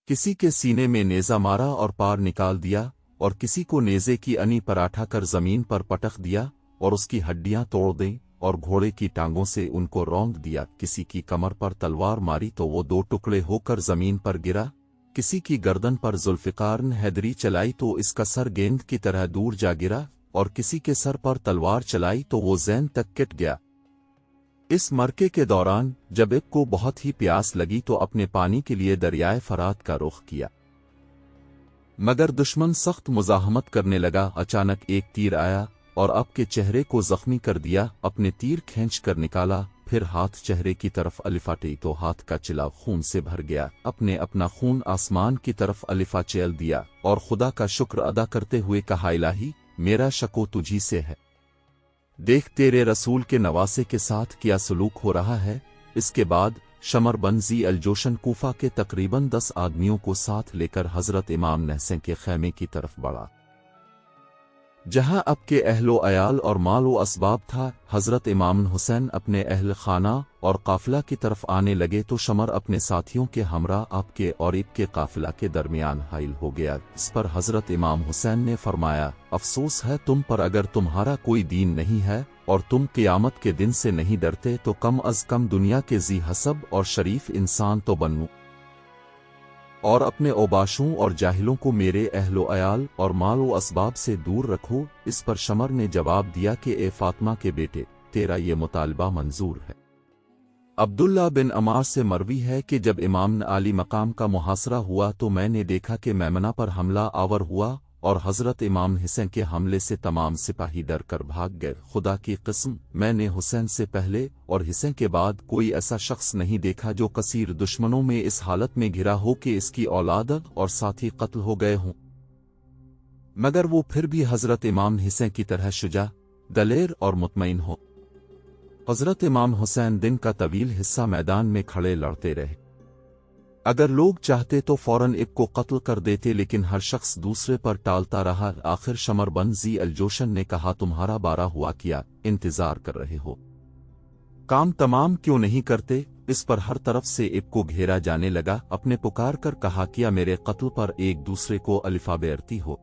किसी के सीने में नेज़ा मारा और पार निकाल दिया, और किसी को नेज़े की अनी पराठा कर जमीन पर पटक दिया और उसकी हड्डियां तोड़ दें, और घोड़े की टांगों से उनको रौंद दिया। किसी की कमर पर तलवार मारी तो वो 2 टुकड़े होकर जमीन पर गिरा। किसी की गर्दन पर जुल्फ़िकार ने हैदरी चलाई तो इसका सर गेंद की तरह दूर जा गिरा, और किसी के सर पर तलवार चलाई तो वो ज़ैन तक कट गया। इस मरके के दौरान जब इब को बहुत ही प्यास लगी तो अपने पानी के लिए दरियाए फरात का रुख किया, मगर दुश्मन सख्त मुज़ाहमत करने लगा। अचानक एक तीर आया और अब के चेहरे को जख्मी कर दिया। अपने तीर खींच कर निकाला, फिर हाथ चेहरे की तरफ अलिफाटी तो हाथ का चिला खून से भर गया। अपना खून आसमान की तरफ अलिफा चेल दिया और खुदा का शुक्र अदा करते हुए कहा, इलाही मेरा शको तुझी से है, देख तेरे रसूल के नवासे के साथ क्या सलूक हो रहा है। इसके बाद शमर बन ज़ी अल-जोशन कूफा के तकरीबन 10 आदमियों को साथ लेकर हज़रत इमाम नहसन के खैमे की तरफ बढ़ा, जहां अब के अहलो अयाल और माल व असबाब था। हज़रत इमाम हुसैन अपने अहल खाना और काफिला की तरफ आने लगे तो शमर अपने साथियों के हमरा आपके और इब के काफिला के दरमियान हाइल हो गया। इस पर हज़रत इमाम हुसैन ने फरमाया, अफसोस है तुम पर, अगर तुम्हारा कोई दीन नहीं है और तुम क़यामत के दिन से नहीं डरते तो कम अज़ कम दुनिया के ज़ी हसब और शरीफ इंसान तो बनूं, और अपने ओबाशों और जाहिलों को मेरे अहलो अयाल और माल व असबाब से दूर रखो। इस पर शमर ने जवाब दिया कि ए फातिमा के बेटे, तेरा ये मुतालबा मंजूर है। अब्दुल्ला बिन अमार से मरवी है कि जब इमाम आली मकाम का मुहासरा हुआ तो मैंने देखा कि मैमना पर हमला आवर हुआ और हज़रत इमाम हुसैन के हमले से तमाम सिपाही डर कर भाग गए। खुदा की कसम, मैंने हुसैन से पहले और हुसैन के बाद कोई ऐसा शख्स नहीं देखा जो कसीर दुश्मनों में इस हालत में घिरा हो कि इसकी औलाद और साथी कत्ल हो गए हों, मगर वो फिर भी हज़रत इमाम हुसैन की तरह शुजा, दलेर और मुतमईन हो। हज़रत इमाम हुसैन दिन का तवील हिस्सा मैदान में खड़े लड़ते रहे। अगर लोग चाहते तो फौरन इब को कत्ल कर देते, लेकिन हर शख्स दूसरे पर टालता रहा। आखिर शमर बन ज़ी अल-जोशन ने कहा, तुम्हारा 12 हुआ किया इंतजार कर रहे हो, काम तमाम क्यों नहीं करते। इस पर हर तरफ से इब को घेरा जाने लगा। अपने पुकार कर कहा, किया मेरे कत्ल पर एक दूसरे को अलिफा बेरती हो,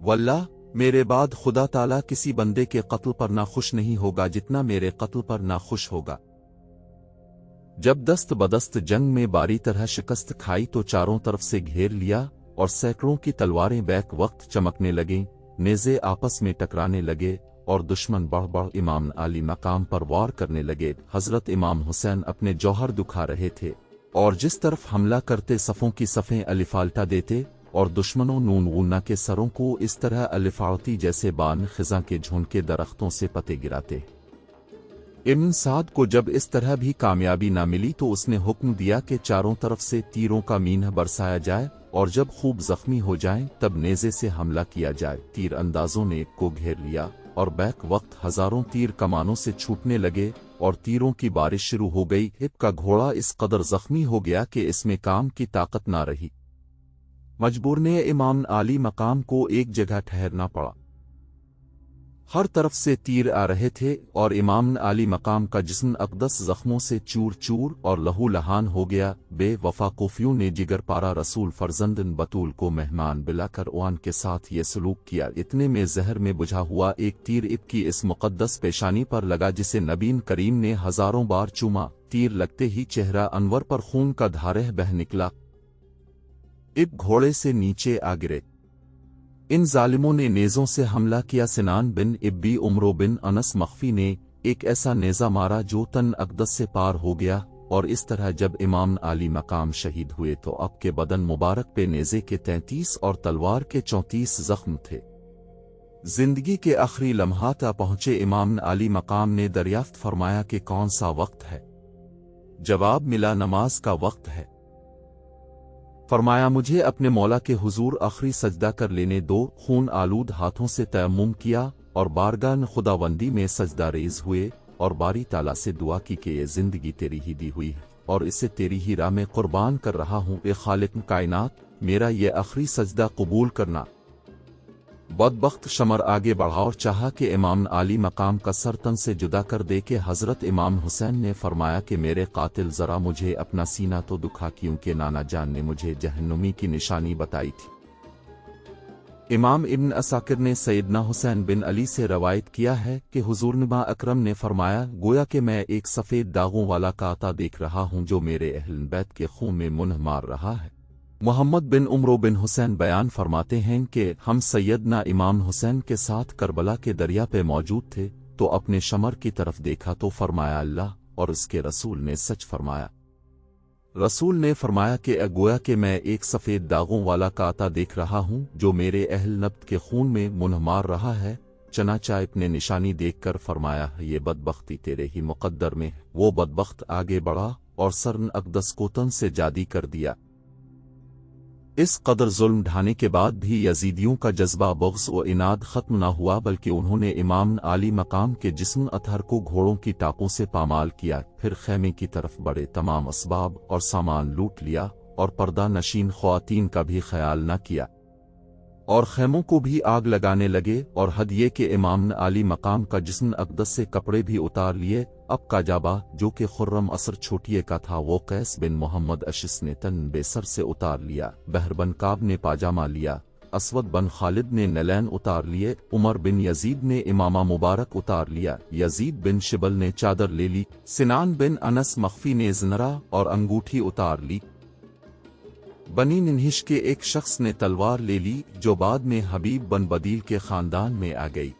वल्लाह मेरे बाद खुदा ताला किसी बंदे के कत्ल पर ना खुश नहीं होगा जितना मेरे कत्ल पर ना खुश होगा। जब दस्त बदस्त जंग में बारी तरह शिकस्त खाई तो चारों तरफ से घेर लिया और सैकड़ों की तलवारें बैक वक्त चमकने लगीं, नेज़े आपस में टकराने लगे और दुश्मन बढ़ बढ़ इमाम आली मकाम पर वार करने लगे। हज़रत इमाम हुसैन अपने जौहर दुखा रहे थे और जिस तरफ हमला करते सफ़ों की सफ़ें अलिफाल्टा देते और दुश्मनों नून गुन्ना के सरों को इस तरह अलिफावती जैसे बान खिज़ा के झुंड दरख्तों से पते गिराते। इब्न साद को जब इस तरह भी कामयाबी न मिली तो उसने हुक्म दिया कि चारों तरफ से तीरों का मीना बरसाया जाए और जब खूब जख्मी हो जाएं तब नेज़े से हमला किया जाए। तीर अंदाजों ने को घेर लिया और बैक वक्त हजारों तीर कमानों से छूटने लगे और तीरों की बारिश शुरू हो गई। इब का घोड़ा इस कदर जख्मी हो गया कि इसमें काम की ताकत ना रही, मजबूर ने इमाम आली मकाम को एक जगह ठहरना पड़ा। हर तरफ से तीर आ रहे थे और इमाम आली मकाम का जिस्म अक़दस जख्मों से चूर चूर और लहू लहान हो गया। बेवफा कोफियों ने जिगर पारा रसूल फरजंदन बतूल को मेहमान बिलाकर ओआन के साथ ये सलूक किया। इतने में जहर में बुझा हुआ एक तीर इब की इस मुक़द्दस पेशानी पर लगा जिसे नबीन करीम ने हजारों बार चूमा। तीर लगते ही चेहरा अनवर पर खून का धारेह बह निकला। इब घोड़े से नीचे आ गिरे। इन जालिमों ने नेज़ों से हमला किया। सिनान बिन इब्बी उमरो बिन अनस मख्फी ने एक ऐसा नेज़ा मारा जो तन अक़दस से पार हो गया और इस तरह जब इमाम आली मकाम शहीद हुए तो अब के बदन मुबारक पे नेज़े के 33 और तलवार के 34 जख्म थे। जिंदगी के आखिरी लम्हात आ पहुंचे इमाम आली मकाम ने दरियाफ्त फरमाया कि कौन सा वक्त है। जवाब मिला, नमाज का वक्त है। फरमाया, मुझे अपने मौला के हुजूर आखिरी सजदा कर लेने दो। खून आलूद हाथों से तयम्मुम किया और बारगाह खुदावंदी में सजदा रेज हुए और बारी ताला से दुआ की कि ये जिंदगी तेरी ही दी हुई है और इसे तेरी ही राह में कुर्बान कर रहा हूँ। ए खालिक कायनात, मेरा ये आखिरी सजदा कबूल करना। बदबख्त शमर आगे बढ़ा और चाहा कि इमाम आली मकाम का सर तन से जुदा कर दे के हजरत इमाम हुसैन ने फरमाया कि मेरे कातिल जरा मुझे अपना सीना तो दुखा, क्योंकि नाना जान ने मुझे जहन्नुमी की निशानी बताई थी। इमाम इब्न असाकिर ने सैयदना हुसैन बिन अली से रवायत किया है कि हुजूर नबी अकरम ने फरमाया, गोया कि मैं एक सफ़ेद दागों वाला काता देख रहा हूँ जो मेरे अहल बैत के खून में मुन्ह मार रहा है। मोहम्मद बिन उमरो बिन हुसैन बयान फरमाते हैं कि हम सैयदना इमाम हुसैन के साथ करबला के दरिया पे मौजूद थे, तो अपने शमर की तरफ देखा तो फरमाया अल्लाह और उसके रसूल ने सच फरमाया। रसूल ने फरमाया कि गोया कि मैं एक सफ़ेद दागों वाला काता देख रहा हूँ जो मेरे अहल नब्त के खून में मुन्ह मार रहा है। चनाचा अपने निशानी देखकर फरमाया, ये बदबख्ती तेरे ही मुक़द्दर में। वो बदबख्त आगे बढ़ा और सरन अक़दस को तन से जादी कर दिया। इस कदर जुल्म ढाने के बाद भी यजीदियों का जज्बा बग़्ज़ व इनाद ख़त्म न हुआ, बल्कि उन्होंने इमाम आली मकाम के जिस्म अतहर को घोड़ों की टापों से पामाल किया, फिर खैमे की तरफ बढ़े, तमाम असबाब और सामान लूट लिया और पर्दा नशीन ख्वातीन का भी ख्याल न किया और खैमों को भी आग लगाने लगे। और हद ये कि इमाम आली मकाम का जिस्म अक़दस से कपड़े भी उतार लिए। अब काजाबा जो कि खुर्रम असर छोटिए का था, वो कैस बिन मोहम्मद अशिस ने तन बेसर से उतार लिया, बहर बन काब ने पाजामा लिया, असवद बन खालिद ने नलैन उतार लिए, उमर बिन यजीद ने इमामा मुबारक उतार लिया, यजीद बिन शिबल ने चादर ले ली, सिनान बिन अनस मख्फी ने ज़नरा और अंगूठी उतार ली। बनी निन्हिश के एक शख्स ने तलवार ले ली जो बाद में हबीब बन बदील के खानदान में आ गई।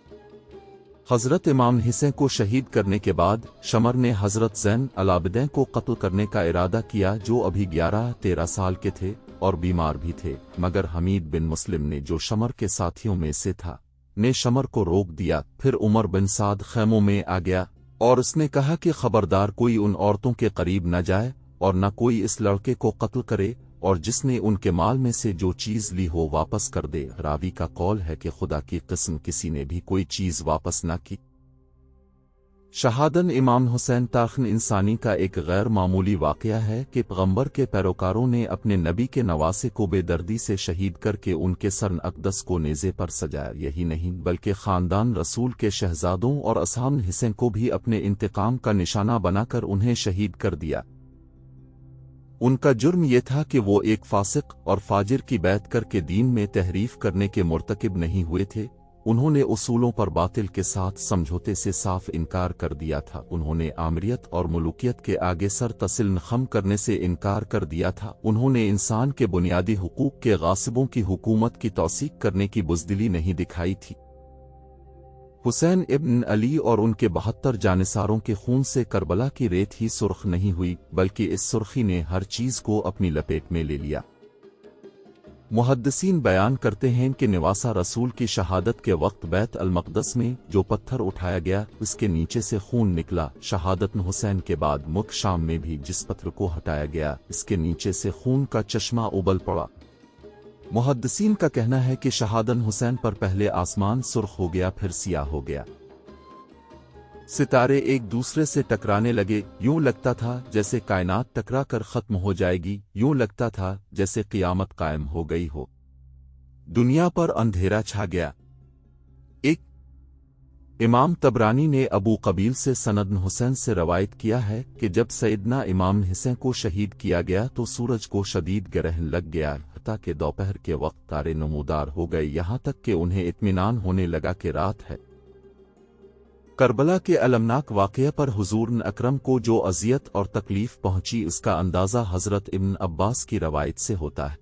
हजरत इमाम हिसैन को शहीद करने के बाद शमर ने हजरत ज़ैन अलाबिदैन को कत्ल करने का इरादा किया, जो अभी 11-13 साल के थे और बीमार भी थे, मगर हमीद बिन मुस्लिम ने, जो शमर के साथियों में से था, ने शमर को रोक दिया। फिर उमर बिन साद खैमों में आ गया और उसने कहा कि खबरदार कोई उन औरतों के करीब न जाए और न कोई इस लड़के को कत्ल करे, और जिसने उनके माल में से जो चीज़ ली हो वापस कर दे। रावी का कौल है कि खुदा की कसम किसी ने भी कोई चीज़ वापस न की। शहादन इमाम हुसैन तारीख़ इंसानी का एक गैर मामूली वाक़या है कि पैगंबर के पैरोकारों ने अपने नबी के नवासे को बेदर्दी से शहीद करके उनके सरन अक़दस को नेज़े पर सजाया। यही नहीं बल्कि ख़ानदान रसूल के शहजादों और असहाब हिस्सें को भी अपने इंतकाम का निशाना बनाकर उन्हें शहीद कर दिया। उनका जुर्म ये था कि वो एक फासिक और फाजिर की बैत करके दीन में तहरीफ करने के मुर्तकिब नहीं हुए थे। उन्होंने उसूलों पर बातिल के साथ समझौते से साफ इनकार कर दिया था। उन्होंने आमरियत और मुलूकियत के आगे सर तस्लीम खम करने से इनकार कर दिया था। उन्होंने इंसान के बुनियादी हुकूक के गासिबों की हुकूमत की तौसीक करने की बुज़दिली नहीं दिखाई थी। हुसैन इब्न अली और उनके 72 जानिसारों के खून से करबला की रेत ही सुर्ख नहीं हुई, बल्कि इस सुर्खी ने हर चीज़ को अपनी लपेट में ले लिया। मुहद्दिसीन बयान करते हैं कि निवासा रसूल की शहादत के वक्त बैत अल-मक़दस में जो पत्थर उठाया गया उसके नीचे से खून निकला। शहादत हुसैन के बाद मुल्क शाम में भी जिस पत्थर को हटाया गया इसके नीचे से खून का चश्मा उबल पड़ा। मुहद्दिसीन का कहना है कि शहादत हुसैन पर पहले आसमान सुर्ख हो गया, फिर सियाह हो गया। सितारे एक दूसरे से टकराने लगे, यूं लगता था जैसे कायनात टकरा कर खत्म हो जाएगी, यूं लगता था जैसे क़ियामत कायम हो गई हो। दुनिया पर अंधेरा छा गया। एक इमाम तबरानी ने अबू कबील से सनद हुसैन से रवायत किया है कि जब सैयदना इमाम हिसैन को शहीद किया गया तो सूरज को शदीद ग्रहण लग गया, हत्ता कि दोपहर के वक्त तारे नमूदार हो गए, यहाँ तक कि उन्हें इत्मीनान होने लगा कि रात है। करबला के अलमनाक वाक़या पर हुजूर अकरम को जो अज़ियत और तकलीफ पहुंची उसका अंदाज़ा हज़रत इब्न अब्बास की रवायत से होता है।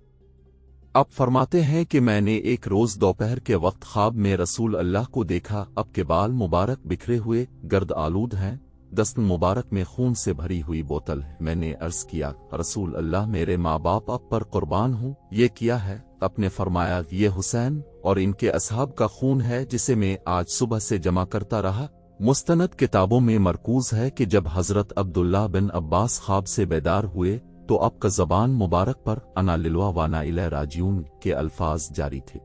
अब फरमाते हैं कि मैंने एक रोज़ दोपहर के वक्त ख्वाब में रसूल अल्लाह को देखा। अब के बाल मुबारक बिखरे हुए गर्द आलूद हैं, दस्तन मुबारक में खून से भरी हुई बोतल है। मैंने अर्ज़ किया, रसूल अल्लाह मेरे माँ बाप अब पर कुर्बान हूँ, ये किया है? आपने फरमाया, ये हुसैन और इनके असहाब का खून है जिसे मैं आज सुबह से जमा करता रहा। मुस्तनद किताबों में मरकूज है कि जब हज़रत अब्दुल्लाह बिन अब्बास ख्वाब से बेदार हुए तो अब का ज़बान मुबारक पर अना लिल्वा वाना इलै राजिऊन के अल्फाज जारी थे।